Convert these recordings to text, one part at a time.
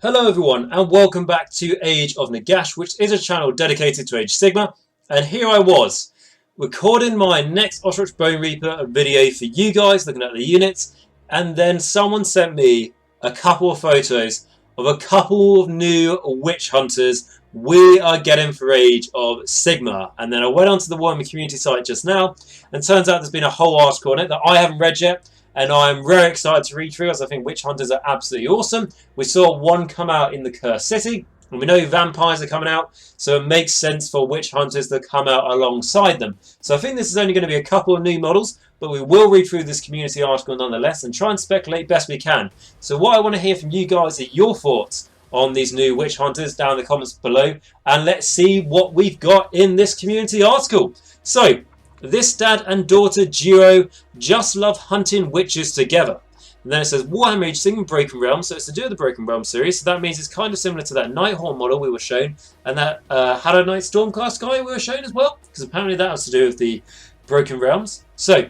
Hello everyone and welcome back to Age of Nagash, which is a channel dedicated to Age Sigmar. And here I was, recording my next Ostrich Bone Reaper video for you guys, looking at the units, and then someone sent me a couple of photos of a couple of new witch hunters we are getting for Age of Sigmar. And then I went onto the Warhammer community site just now, and turns out there's been a whole article on it that I haven't read yet. And I'm very excited to read through, as I think witch hunters are absolutely awesome. We saw one come out in the Cursed City, and we know vampires are coming out, so it makes sense for witch hunters to come out alongside them. So I think this is only going to be a couple of new models, but we will read through this community article nonetheless and try and speculate best we can. So what I want to hear from you guys are your thoughts on these new witch hunters down in the comments below, and let's see what we've got in this community article. So, this dad and daughter duo just love hunting witches together. And then it says Warhammer Age Sigmar Broken Realms, so it's to do with the Broken Realms series, so that means it's kind of similar to that Nighthawk model we were shown, and that Shadow Knight Stormcast guy we were shown as well, because apparently that has to do with the Broken Realms. So,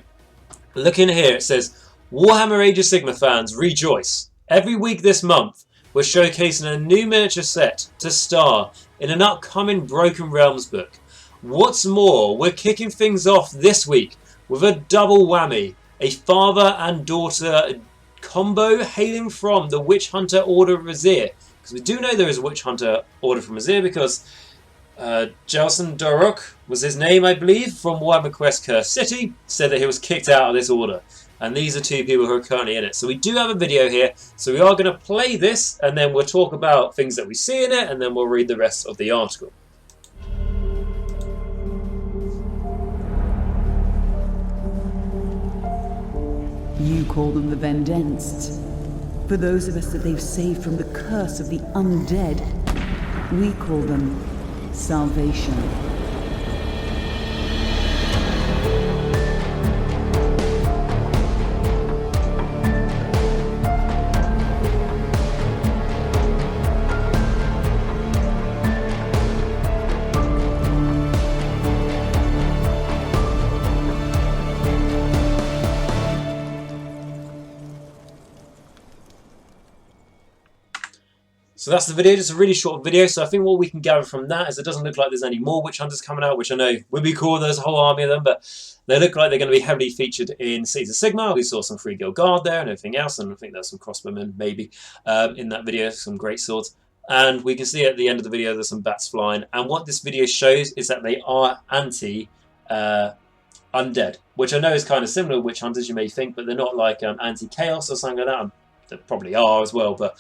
looking here, it says Warhammer Age of Sigmar fans, rejoice. Every week this month, we're showcasing a new miniature set to star in an upcoming Broken Realms book. What's more, we're kicking things off this week with a double whammy, a father and daughter combo hailing from the Witch Hunter Order of Azir. Because we do know there is a Witch Hunter Order from Azir because Jelson Dorok was his name, I believe, from Warhammer Quest Cursed City, said that he was kicked out of this order. And these are two people who are currently in it. So we do have a video here, so we are going to play this and then we'll talk about things that we see in it and then we'll read the rest of the article. You call them the Vengeanced. For those of us that they've saved from the curse of the undead, we call them Salvation. So that's the video, just a really short video. So I think what we can gather from that is it doesn't look like there's any more witch hunters coming out, which I know would be cool. There's a whole army of them, but they look like they're going to be heavily featured in Cities of Sigmar. We saw some Free Guild Guard there and everything else, and I think there's some crossbowmen maybe in that video, some great swords. And we can see at the end of the video there's some bats flying. And what this video shows is that they are anti-undead, which I know is kind of similar to witch hunters, you may think, but they're not like anti-chaos or something like that. They probably are as well, but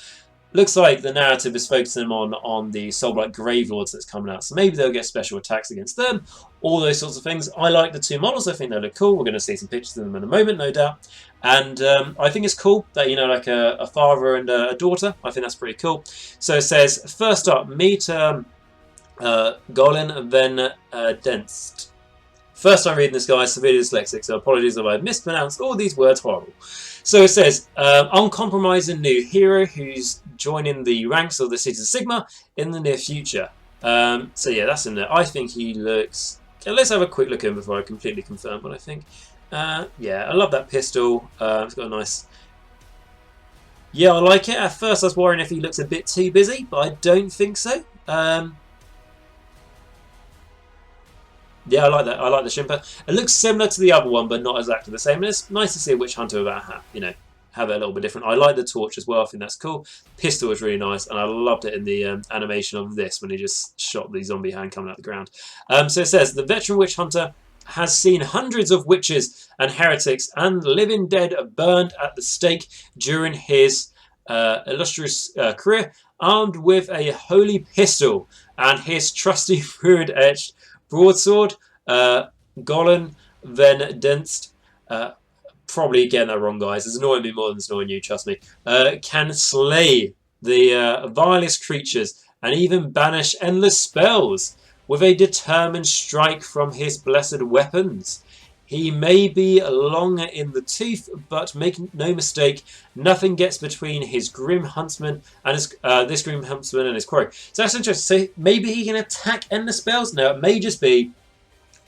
looks like the narrative is focusing on the Soulblight Gravelords that's coming out. So maybe they'll get special attacks against them, all those sorts of things. I like the two models. I think they look cool. We're going to see some pictures of them in a moment, no doubt. And I think it's cool that, you know, like a father and a daughter. I think that's pretty cool. So it says, first up, meet Golin Vengeanced. First time reading this, guy, severely dyslexic, so apologies if I mispronounced all these words horrible. So it says, uncompromising new hero who's joining the ranks of the Cities of Sigmar in the near future. So yeah, that's in there. I think he looks... Okay, let's have a quick look at him before I completely confirm what I think. Yeah, I love that pistol. It's got a nice... Yeah, I like it. At first I was worrying if he looks a bit too busy, but I don't think so. Yeah, I like that. I like the shimper. It looks similar to the other one, but not exactly the same. And it's nice to see a witch hunter without a hat, you know, have it a little bit different. I like the torch as well. I think that's cool. Pistol was really nice, and I loved it in the animation of this when he just shot the zombie hand coming out the ground. So it says, the veteran witch hunter has seen hundreds of witches and heretics and living dead burned at the stake during his illustrious career, armed with a holy pistol and his trusty fluid-edged broadsword. Golin Vengeanced, probably getting that wrong, guys. It's annoying me more than it's annoying you, trust me. Can slay the vilest creatures and even banish endless spells with a determined strike from his blessed weapons. He may be long in the tooth, but make no mistake, nothing gets between his grim huntsman and his this grim huntsman and his quarry. So that's interesting. So maybe he can attack endless spells. Now it may just be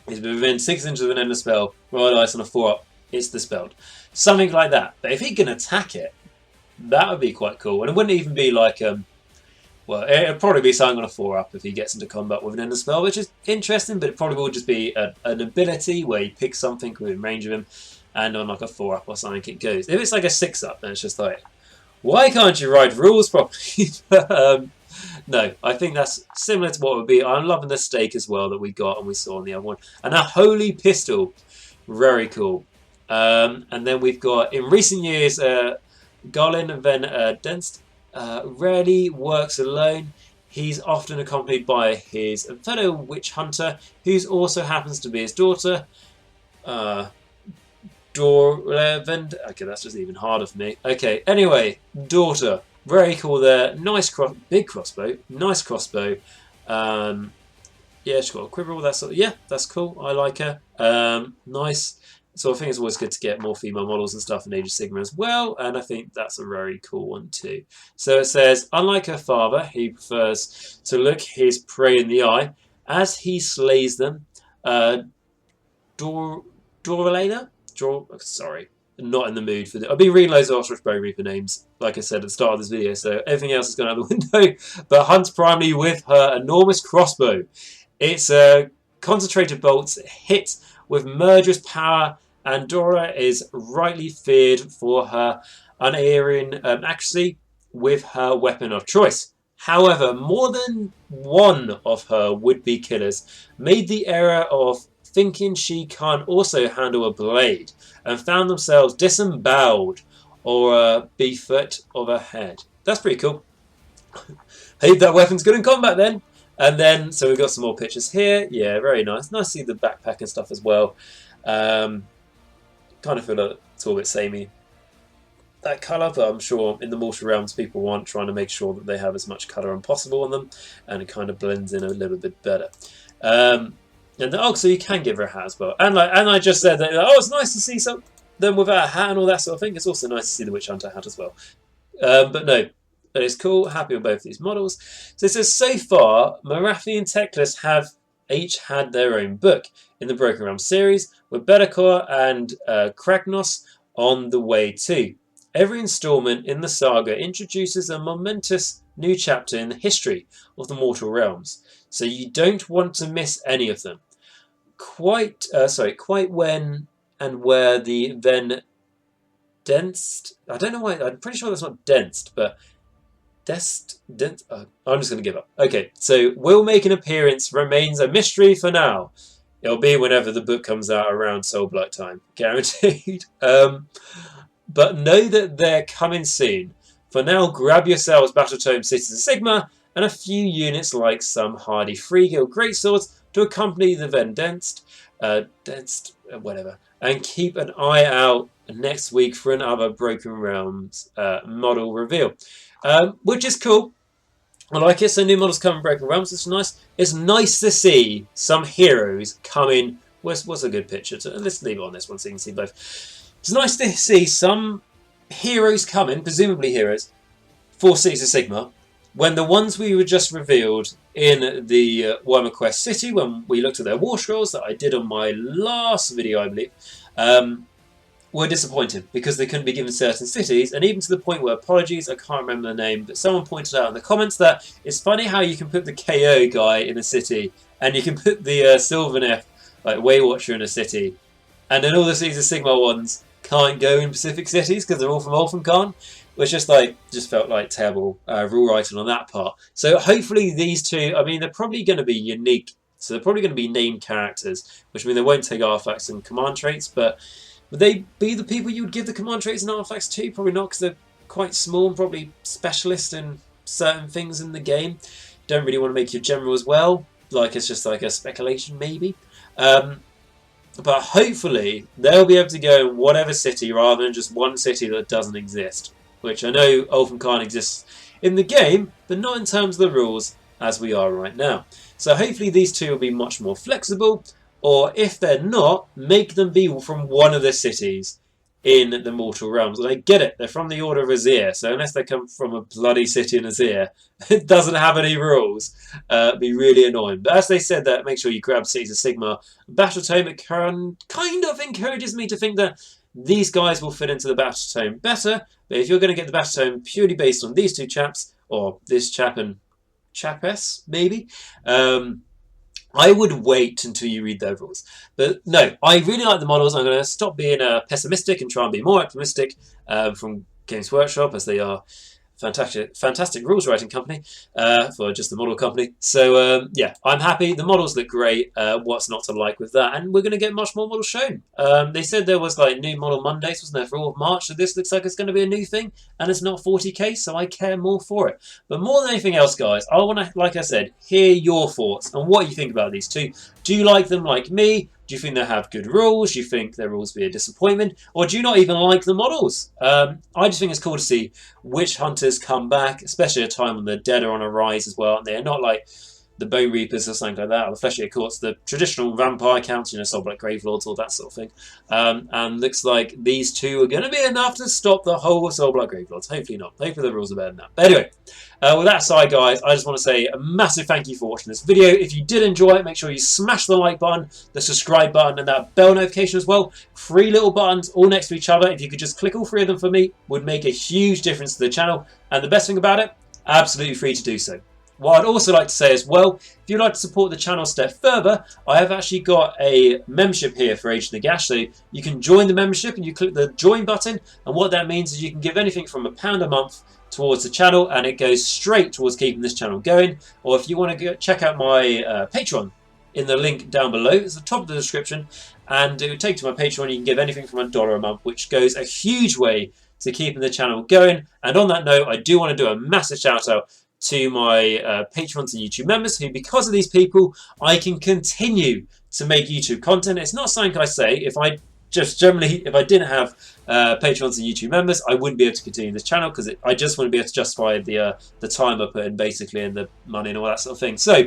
he's within 6 inches of an endless spell, roll dice on a 4-up, it's dispelled. Something like that. But if he can attack it, that would be quite cool. And it wouldn't even be like Well, it'll probably be something on a 4-up if he gets into combat with an end of spell, which is interesting, but it probably will just be an ability where he picks something within range of him, and on like a 4-up or something it goes. If it's like a 6-up, then it's just like, why can't you write rules properly? No, I think that's similar to what it would be. I'm loving the stake as well that we got and we saw on the other one. And a holy pistol. Very cool. And then we've got, in recent years, Garlin Van Denst rarely works alone. He's often accompanied by his fellow witch hunter, who also happens to be his daughter. Dorlevend. Okay, that's just even harder for me. Okay, anyway, daughter. Very cool there. Nice big crossbow. Nice crossbow. Yeah, she's got a quiver, all that sort of. Yeah, that's cool. I like her. Nice. So I think it's always good to get more female models and stuff in Age of Sigmar as well, and I think that's a very cool one too. So it says, unlike her father, he prefers to look his prey in the eye as he slays them. Doralena? Sorry, not in the mood for this. I've been reading loads of Ostrich Bone Reaper names, like I said at the start of this video, so everything else is going out the window. But hunts primarily with her enormous crossbow. It's concentrated bolts hit with murderous power, and Dora is rightly feared for her unerring accuracy with her weapon of choice. However, more than one of her would-be killers made the error of thinking she can't also handle a blade, and found themselves disemboweled or befoot of her head. That's pretty cool. Hope that weapon's good in combat then. And then, so we've got some more pictures here. Yeah, very nice. Nice to see the backpack and stuff as well. Kind of feel like it's all a bit samey, that colour, but I'm sure in the Mortal Realms people want trying to make sure that they have as much colour as possible on them, and it kind of blends in a little bit better. And then, so you can give her a hat as well. And I just said that, it's nice to see them without a hat and all that sort of thing. It's also nice to see the Witch Hunter hat as well. But no, that is cool. Happy with both these models. So it says, so far, Morathi and Teclis have each had their own book in the Broken Realm series, with Be'lakor and Kragnos on the way too. Every installment in the saga introduces a momentous new chapter in the history of the Mortal Realms, so you don't want to miss any of them. Quite when and where the Denst, I don't know why, I'm pretty sure that's not Denst, but I'm just going to give up. Okay, so will make an appearance remains a mystery for now. It'll be whenever the book comes out around Soulblight time, guaranteed. But know that they're coming soon. For now, grab yourselves Battletome Cities of Sigmar and a few units like some hardy Freeguild Greatswords to accompany the whatever, and keep an eye out next week for another Broken Realms model reveal. Which is cool. I like it. So new models come in Broken Realms. It's nice. It's nice to see some heroes come in. What's a good picture? Let's leave it on this one so you can see both. It's nice to see some heroes come in, presumably heroes, for Cities of Sigmar, when the ones we were just revealed in the Wormer Quest City, when we looked at their war scrolls that I did on my last video, I believe, were disappointed because they couldn't be given certain cities, and even to the point where, apologies, I can't remember the name, but someone pointed out in the comments that it's funny how you can put the KO guy in a city, and you can put the Sylvaneth, like Waywatcher, in a city, and then all the Cities of Sigmar ones can't go in specific cities because they're all from Ulfenkhan, which just felt like terrible rule writing on that part. So hopefully these two, I mean, they're probably going to be unique, so they're probably going to be named characters, which means they won't take artifacts and command traits, but would they be the people you would give the command traits and artifacts to? Probably not, because they're quite small and probably specialist in certain things in the game. Don't really want to make your general as well, like it's just like a speculation maybe. But hopefully they'll be able to go in whatever city rather than just one city that doesn't exist. Which I know Ulfenkhan exists in the game, but not in terms of the rules as we are right now. So hopefully these two will be much more flexible, or if they're not, make them be from one of the cities in the Mortal Realms. And I get it, they're from the Order of Azir, so unless they come from a bloody city in Azir, it doesn't have any rules. It'd be really annoying. But as they said that, make sure you grab Cities of Sigmar. Battletome, it kind of encourages me to think that these guys will fit into the Battletome better. But if you're going to get the Battletome purely based on these two chaps, or this chap and Chapes, maybe. I would wait until you read their rules. But no, I really like the models. I'm going to stop being pessimistic and try and be more optimistic from Games Workshop, as they are fantastic rules writing company for just the model company. So yeah, I'm happy. The models look great. What's not to like with that? And we're going to get much more models shown. They said there was like new model Mondays, wasn't there, for all of March? So this looks like it's going to be a new thing, and it's not 40k, so I care more for it. But more than anything else, guys, I want to, like I said, hear your thoughts on what you think about these two. Do you like them like me? Do you think they have good rules? Do you think their rules be a disappointment? Or do you not even like the models? I just think it's cool to see witch hunters come back, especially at a time when the dead are on a rise as well. And they're not like the Bone Reapers or something like that, or the Fleshy Courts, the traditional vampire counts, you know, Soulblight Gravelords, all that sort of thing. And looks like these two are going to be enough to stop the whole Soulblight Gravelords. Hopefully not. Hopefully the rules are better than that. But anyway, with that aside, guys, I just want to say a massive thank you for watching this video. If you did enjoy it, make sure you smash the like button, the subscribe button, and that bell notification as well. 3 little buttons all next to each other. If you could just click all 3 of them for me, would make a huge difference to the channel. And the best thing about it, absolutely free to do so. What I'd also like to say as well, if you'd like to support the channel a step further, I have actually got a membership here for Age of Nagash. So you can join the membership and you click the join button. And what that means is you can give anything from £1 a month towards the channel, and it goes straight towards keeping this channel going. Or if you want to check out my Patreon in the link down below, it's at the top of the description, and it will take you to my Patreon. You can give anything from $1 a month, which goes a huge way to keeping the channel going. And on that note, I do want to do a massive shout out to my patrons and YouTube members, who, because of these people, I can continue to make YouTube content. It's not something I say. If I didn't have patrons and YouTube members, I wouldn't be able to continue this channel, because I just wouldn't be able to justify the time I put in, basically, and the money and all that sort of thing. So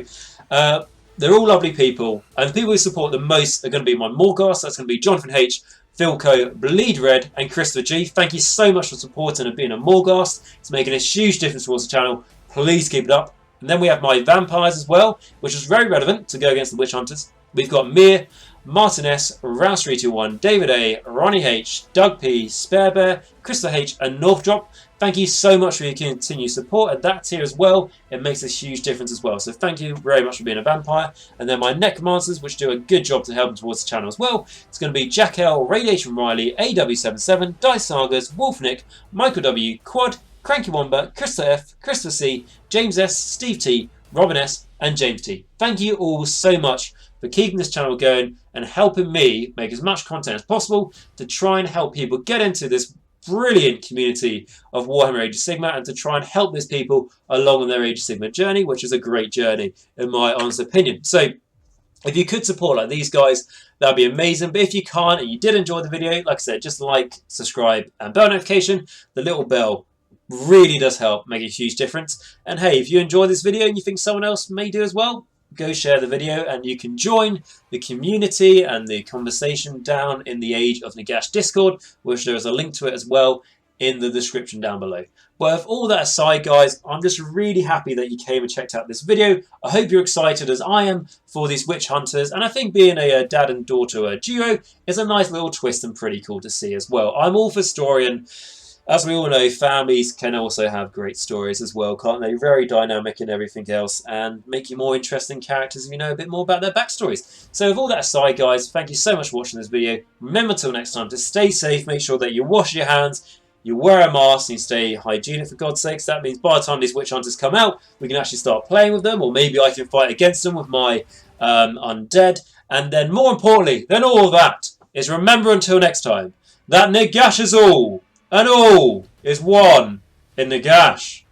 they're all lovely people, and the people who support the most are going to be my Morgasts. That's going to be Johnathan H, Filq, Bleed Red, and Christopher G. Thank you so much for supporting and being a Morgast. It's making a huge difference towards the channel. Please keep it up. And then we have my vampires as well, which is very relevant to go against the witch hunters. We've got Mir, Martin S, Rouse321, David A, Ronni H, Doug P, SpareBear, Christopher H, and Northdrop. Thank you so much for your continued support at that tier as well. It makes a huge difference as well. So thank you very much for being a vampire. And then my Necromancers, which do a good job to help towards the channel as well. It's going to be Jacq.l, RadiationRiley, AW77, Dice Sagas, WolfNick, Michal W, Quad, Cranky Wombat, Christopher F, Christopher C, James S, Steve T, Robin S, and James T. Thank you all so much for keeping this channel going and helping me make as much content as possible to try and help people get into this brilliant community of Warhammer Age of Sigmar, and to try and help these people along on their Age of Sigmar journey, which is a great journey in my honest opinion. So if you could support like these guys, that'd be amazing. But if you can't and you did enjoy the video, like I said, just like, subscribe, and bell notification. The little bell really does help make a huge difference. And hey, if you enjoy this video and you think someone else may do as well, go share the video, and you can join the community and the conversation down in the Age of Nagash Discord, which there is a link to it as well in the description down below. But with all that aside, guys, I'm just really happy that you came and checked out this video. I hope you're excited as I am for these witch hunters, and I think being a dad and daughter duo is a nice little twist and pretty cool to see as well. I'm all for story, and as we all know, families can also have great stories as well, can't they? Very dynamic and everything else, and make you more interesting characters if you know a bit more about their backstories. So with all that aside, guys, thank you so much for watching this video. Remember, till next time, to stay safe, make sure that you wash your hands, you wear a mask, and you stay hygienic for God's sakes. That means by the time these witch hunters come out, we can actually start playing with them, or maybe I can fight against them with my undead. And then more importantly than all of that is, remember until next time, that Nagash is all, and all is one in Nagash.